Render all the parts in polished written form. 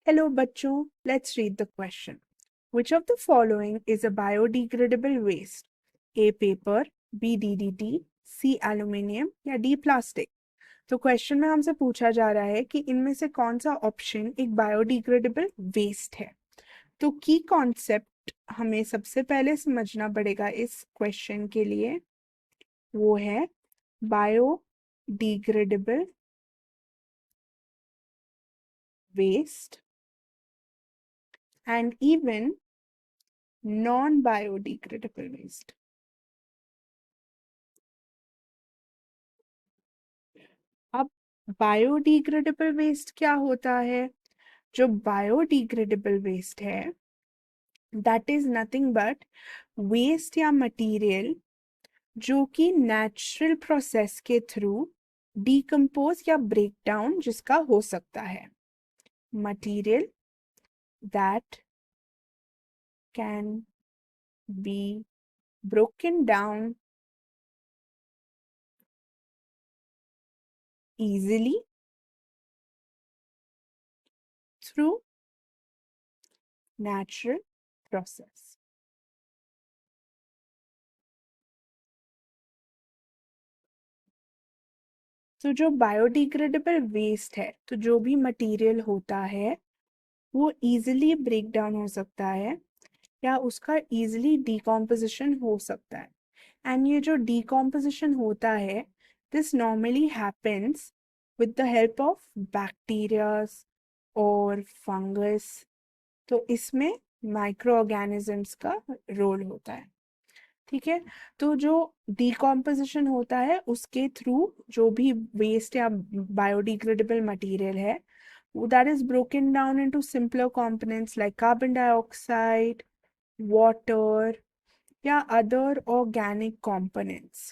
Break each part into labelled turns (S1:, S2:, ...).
S1: Hello बच्चों, let's read the question. Which of the following is a biodegradable waste? A. Paper, B. DDT, C. Aluminium या D. Plastic? तो question में हमसे पूछा जा रहा है कि इनमें से कौन सा ऑप्शन एक बायोडिग्रेडेबल वेस्ट है। तो की कॉन्सेप्ट हमें सबसे पहले समझना पड़ेगा इस क्वेश्चन के लिए, वो है biodegradable waste and even non biodegradable waste. अब बायोडिग्रेडेबल वेस्ट क्या होता है? जो बायोडिग्रेडेबल वेस्ट है that is nothing but waste या मटेरियल जो कि नेचुरल प्रोसेस के थ्रू डिकम्पोज या ब्रेक डाउन जिसका हो सकता है। Material that can be broken down easily through natural process। तो जो बायोडिग्रेडेबल वेस्ट है, तो जो भी मटेरियल होता है वो इजीली ब्रेक डाउन हो सकता है या उसका इजीली डिकॉम्पोजिशन हो सकता है। एंड ये जो डिकॉम्पोजिशन होता है this normally happens with the help of bacterias और फंगस। तो इसमें माइक्रो ऑर्गेनिजम्स का रोल होता है। ठीक है, तो जो डिकॉम्पोजिशन होता है उसके थ्रू जो भी वेस्ट या बायोडिग्रेडेबल मटेरियल है that is broken down into simpler components like carbon dioxide, water, या other organic components।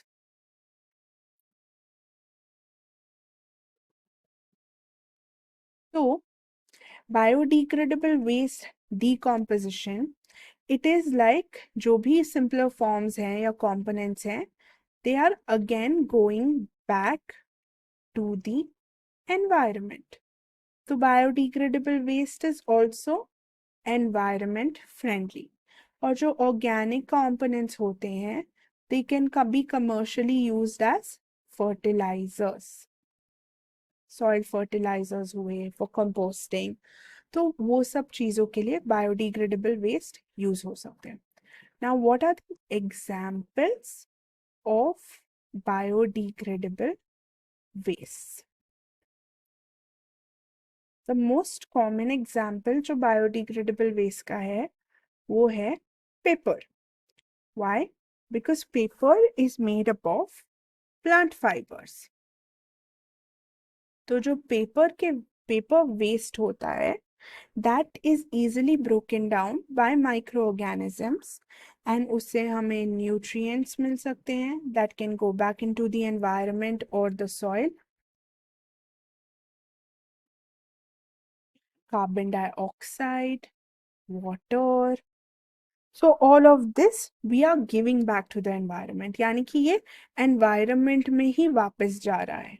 S1: तो biodegradable waste decomposition it is like जो भी simpler forms हैं या components हैं they are again going back to the environment। तो biodegradable waste is also environment friendly। और जो organic components होते हैं they can be commercially used as fertilizers। Soil fertilizers हुए फॉर कंपोस्टिंग, तो वो सब चीज़ों के लिए बायोडिग्रेडेबल वेस्ट यूज हो सकते हैं। Now what are the examples of biodegradable waste? The most common example जो बायोडिग्रेडेबल वेस्ट का है वो है paper. Why? Because paper is made up of plant fibres. तो जो पेपर वेस्ट होता है that is easily broken down by microorganisms and उससे हमें nutrients मिल सकते हैं that can go back into the environment or the soil। carbon dioxide, water, so all of this we are giving back to the environment, यानी कि ये environment में ही वापस जा रहा है।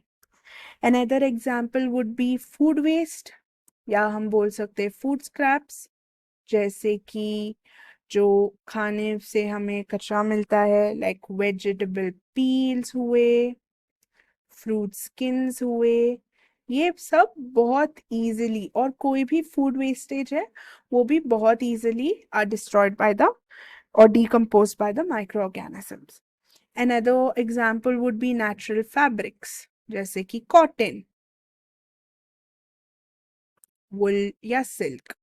S1: Another example would be food waste, या हम बोल सकते हैं food scraps, जैसे कि जो खाने से हमें कचरा मिलता है लाइक वेजिटेबल पील्स हुए, फ्रूट स्किन्स हुए, ये सब बहुत इजीली, और कोई भी फूड वेस्टेज है वो भी बहुत easily are destroyed by the or decomposed by the microorganisms। Another example would be natural fabrics जैसे कि cotton, wool या silk।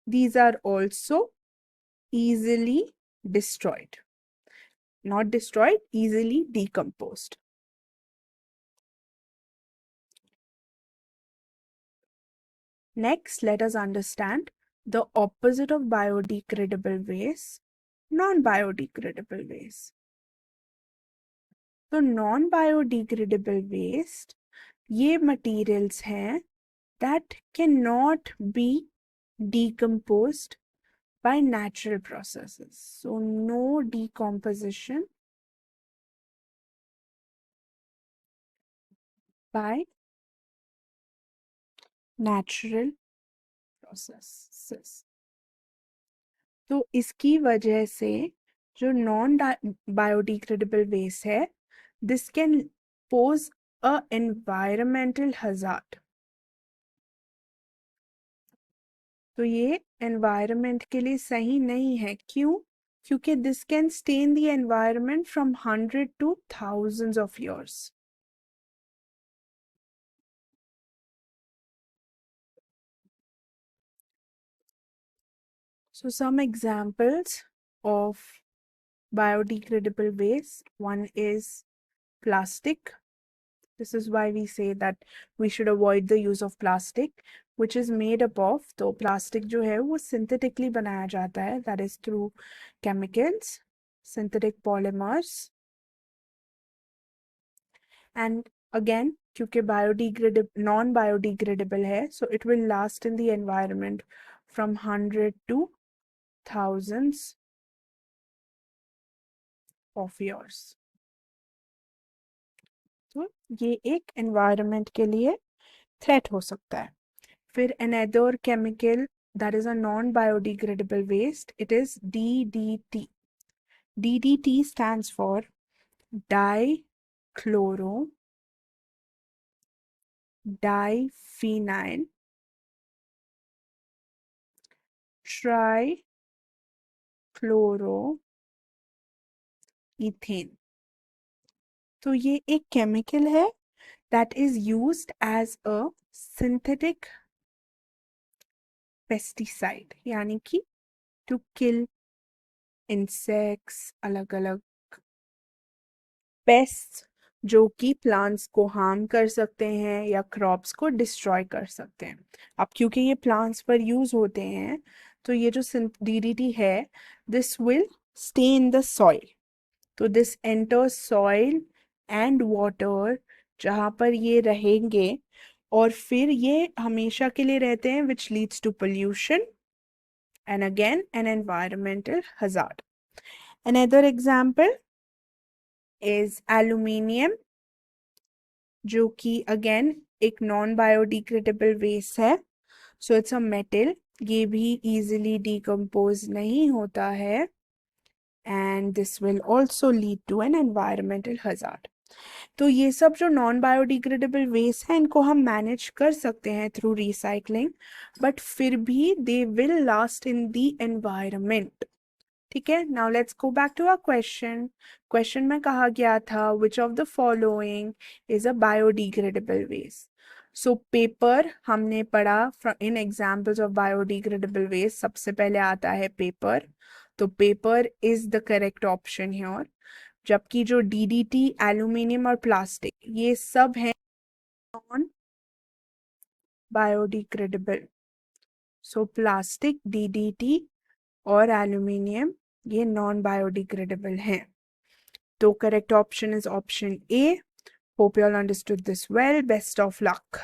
S1: These are also easily destroyed, not destroyed, easily decomposed। Next, let us understand the opposite of biodegradable waste, non-biodegradable waste। तो non-biodegradable waste ये materials हैं that cannot be decomposed by natural processes। So no decomposition by natural processes. तो इसकी वजह से जो non biodegradable waste है, this can pose a environmental hazard. तो ये एनवायरनमेंट के लिए सही नहीं है। क्यों? क्योंकि this can stand the environment from 100 to thousands of years. So some examples of biodegradable waste. One is plastic. This is why we say that we should avoid the use of plastic, which is made up of, तो plastic जो है वो synthetically बनाया जाता है, that is through chemicals, synthetic polymers, and again क्योंकि biodegradable non biodegradable है, so it will last in the environment from 100 to thousands of years. तो ये एक environment के लिए threat हो सकता है। फिर another chemical that is a non-biodegradable waste, it is DDT. DDT stands for dichloro diphenyl trichloroethane। तो ये एक केमिकल है that is used as a synthetic pesticide, यानी कि to kill insects, अलग अलग पेस्ट जो कि प्लांट्स को हार्म कर सकते हैं या क्रॉप्स को डिस्ट्रॉय कर सकते हैं। अब क्योंकि ये प्लांट्स पर यूज होते हैं, तो ये जो डीडीटी है, this will stay in the soil. तो this enters soil and water, जहाँ पर ये रहेंगे और फिर ये हमेशा के लिए रहते हैं, which leads to pollution and again an environmental hazard. Another example is aluminium, जो कि अगेन एक नॉन बायोडिग्रेडेबल वेस्ट है। सो इट्स अ मेटल, ये भी इजीली डिकम्पोज नहीं होता है, and this will also lead to an environmental hazard. तो ये सब जो नॉन बायोडिग्रेडेबल वेस्ट है, इनको हम मैनेज कर सकते हैं थ्रू रिसाइकलिंग, बट फिर भी they will last in the environment. ठीक है, now let's go back to our question. Question में कहा गया था which of the following is a biodegradable waste. So paper हमने पढ़ा in examples of biodegradable waste, सबसे पहले आता है पेपर। तो paper is the correct option here. जबकि जो डीडीटी, एल्यूमिनियम और प्लास्टिक, ये सब हैं non biodegradable. So plastic, DDT और एल्यूमिनियम ये नॉन बायोडिग्रेडेबल हैं। तो correct option is option A. Hope you all understood this well. Best of luck.